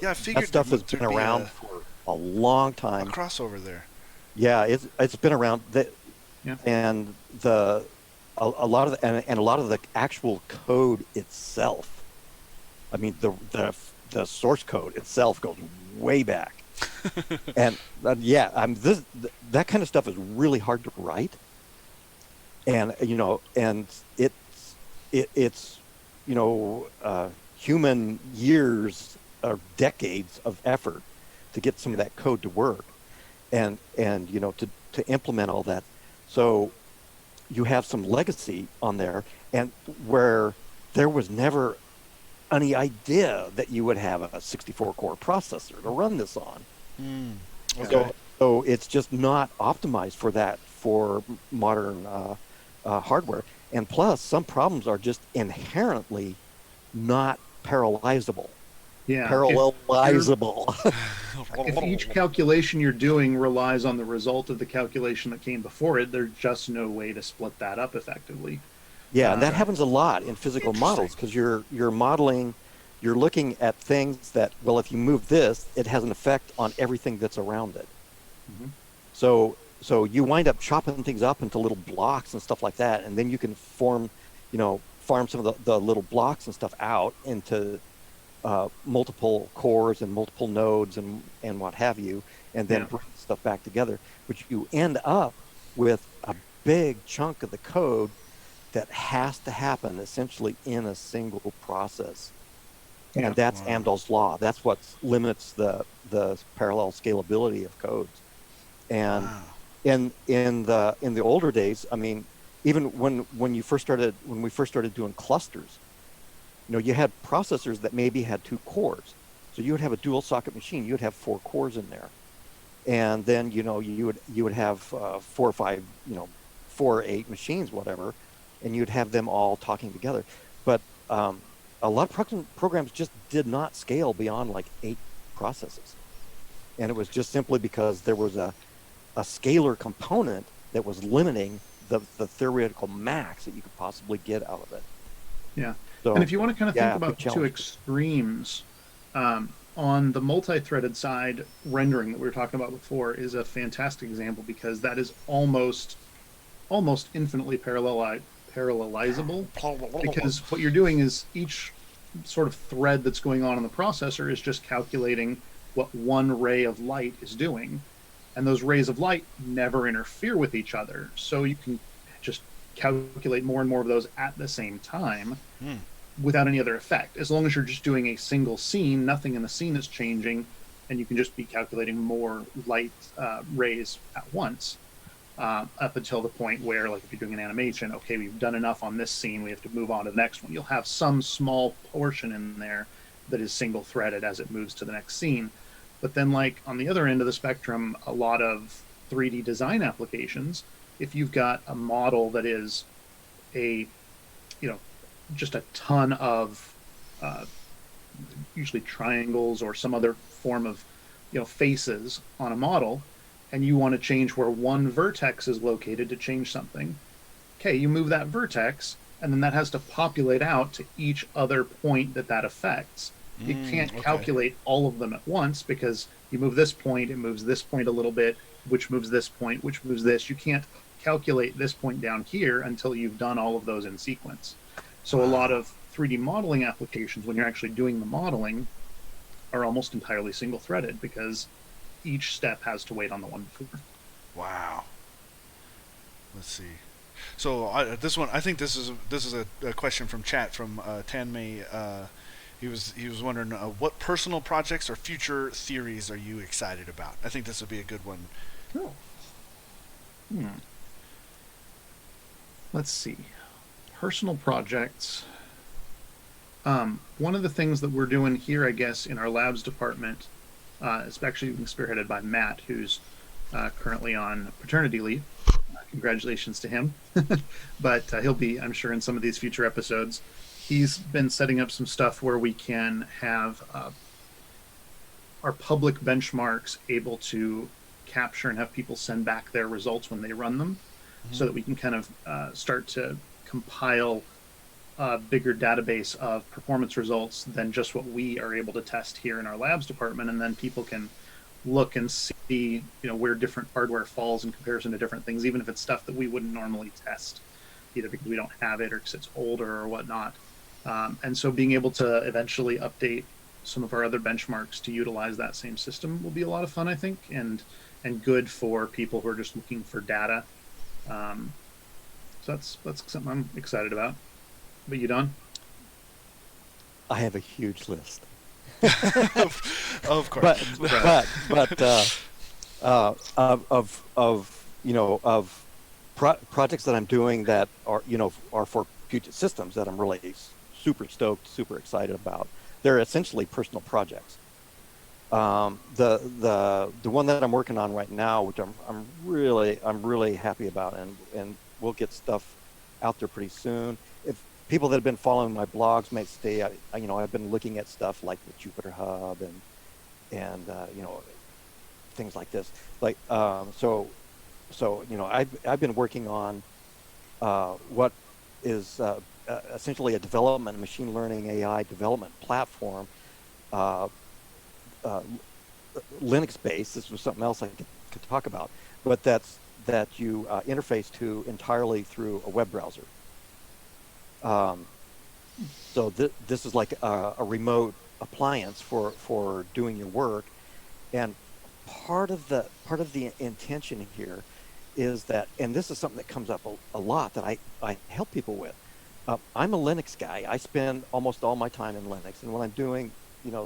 [SPEAKER 1] Yeah, I
[SPEAKER 2] That
[SPEAKER 1] figured
[SPEAKER 2] stuff has
[SPEAKER 1] there'd
[SPEAKER 2] been
[SPEAKER 1] be
[SPEAKER 2] around for a long
[SPEAKER 1] a
[SPEAKER 2] time.
[SPEAKER 1] crossover there.
[SPEAKER 2] Yeah, it's been around.
[SPEAKER 3] Yeah,
[SPEAKER 2] And a lot of and a lot of the actual code itself. I mean, the source code itself goes way back. And yeah, that kind of stuff is really hard to write. And and it's human years or decades of effort to get some of that code to work, and to implement all that. So you have some legacy on there, and where there was never any idea that you would have a 64 core processor to run this on.
[SPEAKER 1] Mm, okay.
[SPEAKER 2] So it's just not optimized for that for modern hardware. And plus, some problems are just inherently not parallelizable.
[SPEAKER 3] yeah.
[SPEAKER 2] Parallelizable.
[SPEAKER 3] If each calculation you're doing relies on the result of the calculation that came before it, there's just no way to split that up effectively.
[SPEAKER 2] Yeah, and
[SPEAKER 3] Uh,
[SPEAKER 2] that happens a lot in physical
[SPEAKER 1] Interesting.
[SPEAKER 2] models because you're modeling, you're looking at things that, well, if you move this, it has an effect on everything that's around it.
[SPEAKER 3] mhm.
[SPEAKER 2] So you wind up chopping things up into little blocks and stuff like that, and then you can farm some of the little blocks and stuff out into multiple cores and multiple nodes and what have you, and then
[SPEAKER 3] Yeah,
[SPEAKER 2] bring stuff back together. But you end up with a big chunk of the code that has to happen essentially in a single process.
[SPEAKER 3] yeah,
[SPEAKER 2] And that's
[SPEAKER 1] Wow.
[SPEAKER 2] Amdahl's law. That's what limits the parallel scalability of codes. And
[SPEAKER 1] Wow.
[SPEAKER 2] in the older days, I mean, even when we first started doing clusters, you had processors that maybe had two cores. So you would have a dual socket machine. You'd have four cores in there, and then you would have four or five, 4 or 8 machines, whatever, and you'd have them all talking together. But a lot of programs just did not scale beyond like 8 processes, and it was just simply because there was a scalar component that was limiting the theoretical max that you could possibly get out of it.
[SPEAKER 3] yeah. And
[SPEAKER 2] So
[SPEAKER 3] if you want to kind of think
[SPEAKER 2] yeah,
[SPEAKER 3] about
[SPEAKER 2] big
[SPEAKER 3] the two
[SPEAKER 2] challenge.
[SPEAKER 3] extremes, on the multi-threaded side, rendering that we were talking about before is a fantastic example because that is almost infinitely parallelizable. Because what you're doing is each sort of thread that's going on in the processor is just calculating what one ray of light is doing, and those rays of light never interfere with each other, so you can just calculate more and more of those at the same time
[SPEAKER 1] Mm,
[SPEAKER 3] without any other effect. As long as you're just doing a single scene, nothing in the scene is changing, and you can just be calculating more light rays at once, up until the point where, like if you're doing an animation, okay, we've done enough on this scene, we have to move on to the next one. You'll have some small portion in there that is single threaded as it moves to the next scene. But then, like on the other end of the spectrum, a lot of 3D design applications, if you've got a model that is a, you know, just a ton of uh, usually triangles or some other form of, faces on a model, and you want to change where one vertex is located to change something. Okay, you move that vertex, and then that has to populate out to each other point that affects. You can't
[SPEAKER 1] okay.
[SPEAKER 3] calculate all of them at once because you move this point, it moves this point a little bit, which moves this point, which moves this. You can't calculate this point down here until you've done all of those in sequence. So a lot of 3D modeling applications, when you're actually doing the modeling, are almost entirely single-threaded because each step has to wait on the one before.
[SPEAKER 1] Wow. Let's see. So this one, I think this is a question from chat from Tanmay. He was wondering what personal projects or future theories are you excited about? I think this would be a good one.
[SPEAKER 3] Oh. Let's see. Personal projects. One of the things that we're doing here, I guess, in our labs department, is actually being spearheaded by Matt, who's currently on paternity leave. Congratulations to him. But he'll be, I'm sure, in some of these future episodes. He's been setting up some stuff where we can have our public benchmarks able to capture and have people send back their results when they run them, so that we can kind of start to compile a bigger database of performance results than just what we are able to test here in our labs department, and then people can look and see, where different hardware falls in comparison to different things, even if it's stuff that we wouldn't normally test, either because we don't have it or because it's older or whatnot. And so being able to eventually update some of our other benchmarks to utilize that same system will be a lot of fun, I think, and good for people who are just looking for data. So that's something I'm excited about. But you, Don?
[SPEAKER 2] I have a huge list.
[SPEAKER 1] Of course.
[SPEAKER 2] Of projects that I'm doing that are for future systems that I'm really super stoked, super excited about. They're essentially personal projects. The one that I'm working on right now, which I'm really happy about, and we'll get stuff out there pretty soon. If people that have been following my blogs may stay, I've been looking at stuff like the Jupyter Hub and things like this. Like so I've been working on what is essentially a machine learning AI development platform, Linux based. This was something else I could talk about, but that you interface to entirely through a web browser. So this is like a remote appliance for doing your work, and part of the intention here is that, and this is something that comes up a lot that I help people with. I'm a Linux guy. I spend almost all my time in Linux, and when I'm doing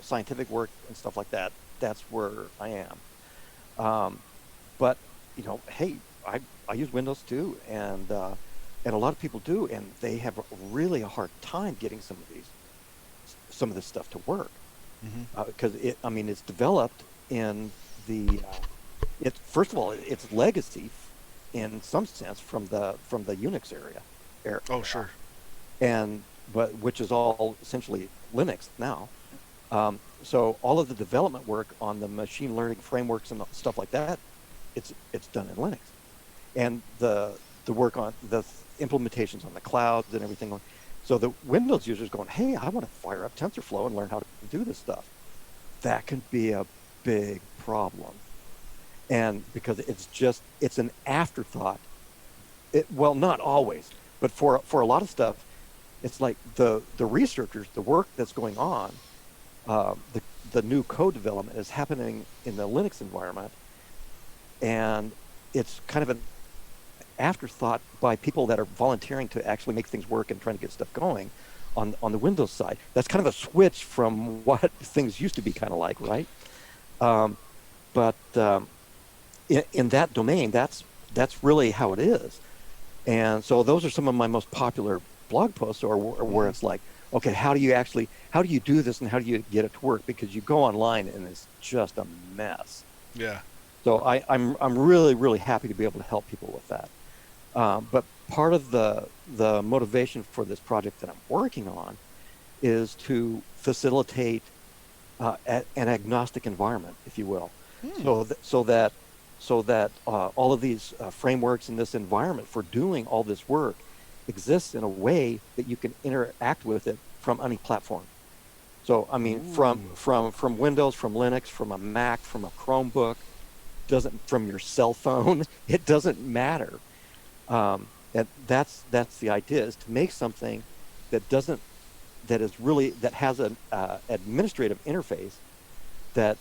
[SPEAKER 2] scientific work and stuff like that, that's where I am. But hey, I use Windows too, and a lot of people do, and they have really a hard time getting some of this stuff to work, because it's developed in the first of all, it's legacy in some sense from the Unix era.
[SPEAKER 1] Oh, sure.
[SPEAKER 2] But which is all essentially Linux now. So all of the development work on the machine learning frameworks and stuff like that, it's done in Linux, and the work on the implementations on the clouds and everything. So the Windows users going, hey, I want to fire up TensorFlow and learn how to do this stuff. That can be a big problem, and because it's an afterthought. Well, not always, but for a lot of stuff, it's like the researchers, the work that's going on, the new code development is happening in the Linux environment, and it's kind of an afterthought by people that are volunteering to actually make things work and trying to get stuff going on the Windows side. That's kind of a switch from what things used to be kind of like, right? But in that domain, that's really how it is. And so those are some of my most popular blog posts, or where it's like, okay, how do you do this and how do you get it to work? Because you go online and it's just a mess.
[SPEAKER 1] Yeah.
[SPEAKER 2] So I'm really, really happy to be able to help people with that. But part of the motivation for this project that I'm working on is to facilitate an agnostic environment, if you will, so that all of these frameworks in this environment for doing all this work exists in a way that you can interact with it from any platform. So from Windows, from Linux, from a Mac, from a Chromebook, doesn't from your cell phone. It doesn't matter. And that's the idea, is to make something that doesn't that has an administrative interface that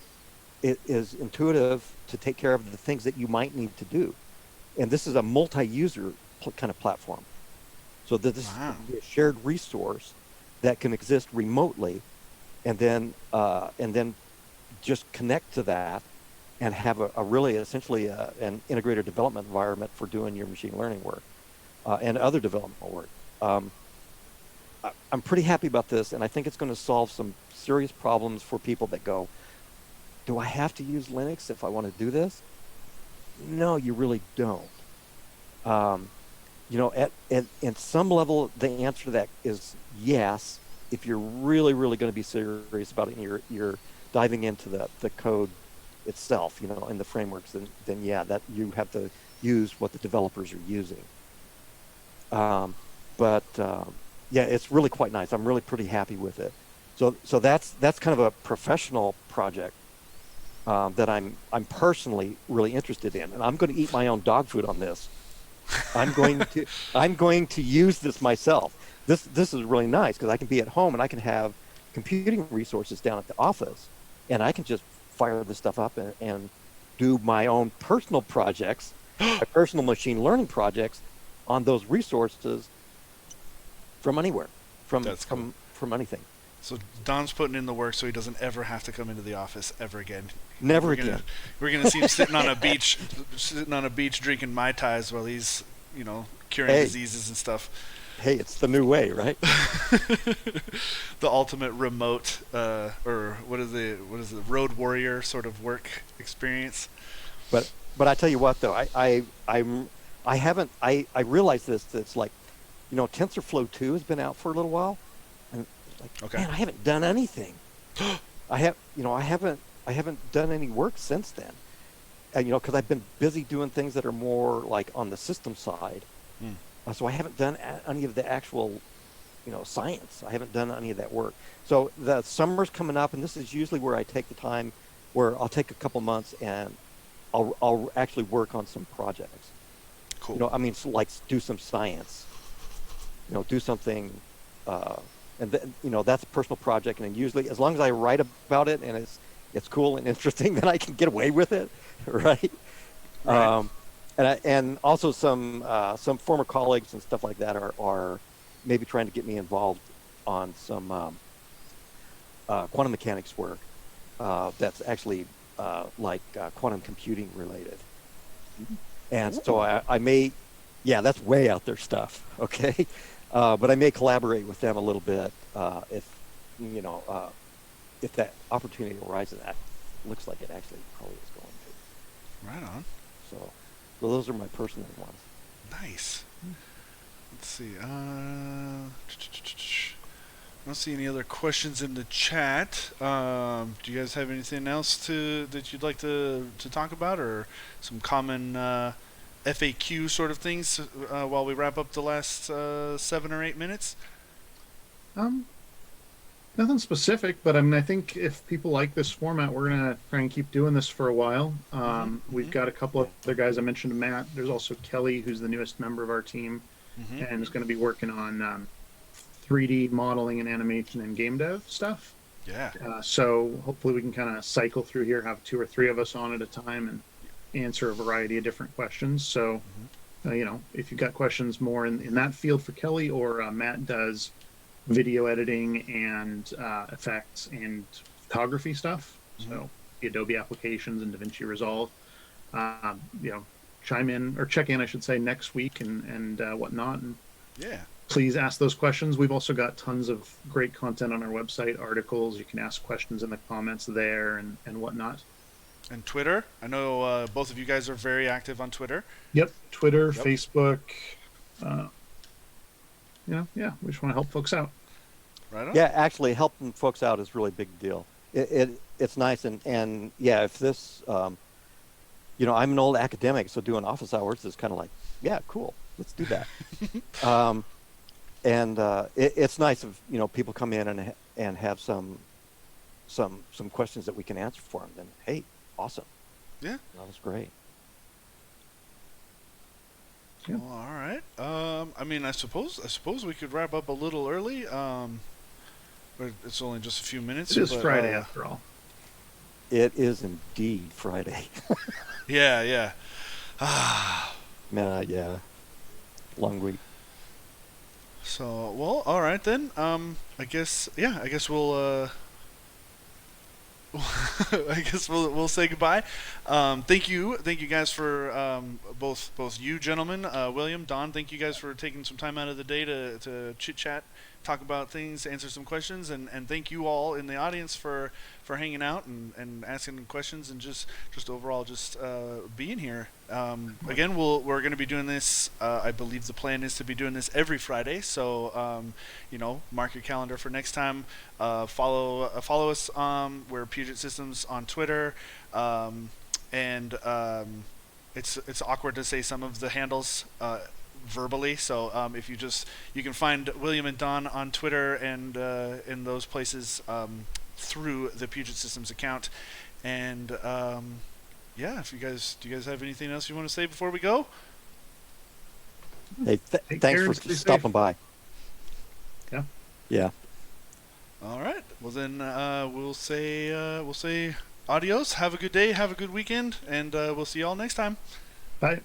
[SPEAKER 2] it is intuitive to take care of the things that you might need to do. And this is a multi-user kind of platform. So that this
[SPEAKER 1] Wow.
[SPEAKER 2] is a shared resource that can exist remotely, and then just connect to that and have a really essentially an integrated development environment for doing your machine learning work and other development work. I'm pretty happy about this, and I think it's going to solve some serious problems for people that go, do I have to use Linux if I want to do this? No, you really don't. At some level, the answer to that is yes. If you're really, really going to be serious about it, and you're diving into the code itself, in the frameworks, then yeah, that you have to use what the developers are using. Yeah, it's really quite nice. I'm really pretty happy with it. So that's kind of a professional project that I'm personally really interested in, and I'm going to eat my own dog food on this. I'm going to use this myself. This is really nice because I can be at home and I can have computing resources down at the office, and I can just fire this stuff up and do my own personal projects, my personal machine learning projects on those resources from anywhere,
[SPEAKER 1] That's cool.
[SPEAKER 2] from anything.
[SPEAKER 1] So Don's putting in the work so he doesn't ever have to come into the office ever again.
[SPEAKER 2] Never
[SPEAKER 1] We're
[SPEAKER 2] again.
[SPEAKER 1] We're gonna see him sitting on a beach, drinking mai tais while he's, curing diseases and stuff.
[SPEAKER 2] Hey, it's the new way, right?
[SPEAKER 1] The ultimate remote, or what is the road warrior sort of work experience.
[SPEAKER 2] But I tell you what, though, I realized this. It's like, TensorFlow 2 has been out for a little while, and it's like,
[SPEAKER 1] Okay.
[SPEAKER 2] man, I haven't done anything. I haven't done any work since then, and because I've been busy doing things that are more like on the system side. So I haven't done any of the actual, science. I haven't done any of that work. So the summer's coming up, and this is usually where I take the time, where I'll take a couple months and I'll actually work on some projects.
[SPEAKER 1] Cool.
[SPEAKER 2] Like do some science. Do something, and that's a personal project. And then usually, as long as I write about it and it's cool and interesting, then I can get away with it, right?
[SPEAKER 1] Right.
[SPEAKER 2] And also some former colleagues and stuff like that are maybe trying to get me involved on some quantum mechanics work that's actually quantum computing related. And so I may, yeah, that's way out there stuff, okay? But I may collaborate with them a little bit if that opportunity arises. That looks like it actually probably is going to.
[SPEAKER 1] Right on.
[SPEAKER 2] So those are my personal ones.
[SPEAKER 1] Nice. Let's see. I don't see any other questions in the chat. Do you guys have anything else that you'd like to talk about, or some common FAQ sort of things while we wrap up the last 7 or 8 minutes?
[SPEAKER 3] Nothing specific, but I think if people like this format, we're gonna try and keep doing this for a while. We've got a couple of other guys. I mentioned Matt. There's also Kelly, who's the newest member of our team, and is going to be working on 3D modeling and animation and game dev stuff.
[SPEAKER 1] Yeah.
[SPEAKER 3] So hopefully we can kind of cycle through here, have 2 or 3 of us on at a time, and answer a variety of different questions. So, if you've got questions more in that field for Kelly, or Matt does video editing and effects and photography stuff. So the Adobe applications and DaVinci Resolve. Chime in or check in, I should say, next week and whatnot. And
[SPEAKER 1] Yeah.
[SPEAKER 3] please ask those questions. We've also got tons of great content on our website, articles. You can ask questions in the comments there and whatnot.
[SPEAKER 1] And Twitter. I know both of you guys are very active on Twitter.
[SPEAKER 3] Yep. Twitter,
[SPEAKER 1] Yep.
[SPEAKER 3] Facebook. Yeah, we just want to help folks out.
[SPEAKER 1] Right on.
[SPEAKER 2] Yeah, actually, helping folks out is really a big deal. It's nice, and yeah, if this, I'm an old academic, so doing office hours is kind of like, yeah, cool, let's do that. It's nice if people come in and have some questions that we can answer for them. Then hey, awesome.
[SPEAKER 1] Yeah.
[SPEAKER 2] That was great.
[SPEAKER 3] Yeah.
[SPEAKER 1] Well, all right. I mean, I suppose we could wrap up a little early. But it's only just a few minutes.
[SPEAKER 3] It is
[SPEAKER 1] but,
[SPEAKER 3] Friday after all.
[SPEAKER 2] It is indeed Friday.
[SPEAKER 1] Yeah, yeah. Ah.
[SPEAKER 2] Yeah, long week.
[SPEAKER 1] So, well, all right then. I guess we'll I guess we'll say goodbye. Thank you guys for both you gentlemen, William, Don. Thank you guys for taking some time out of the day to chit chat, talk about things, answer some questions, and thank you all in the audience for hanging out and asking questions and just overall just being here. Again, we're going to be doing this. I believe the plan is to be doing this every Friday. So mark your calendar for next time. Follow us. We're Puget Systems on Twitter, and it's awkward to say some of the handles verbally. So if you can find William and Don on Twitter and in those places through the Puget Systems account. And yeah, do you guys have anything else you want to say before we go?
[SPEAKER 2] Hey,
[SPEAKER 3] Take
[SPEAKER 2] thanks
[SPEAKER 3] care
[SPEAKER 2] for
[SPEAKER 3] and stay
[SPEAKER 2] stopping
[SPEAKER 3] safe.
[SPEAKER 2] by.
[SPEAKER 3] Yeah.
[SPEAKER 2] Yeah.
[SPEAKER 1] All right. Well then, we'll say adios. Have a good day. Have a good weekend, and we'll see you all next time.
[SPEAKER 3] Bye.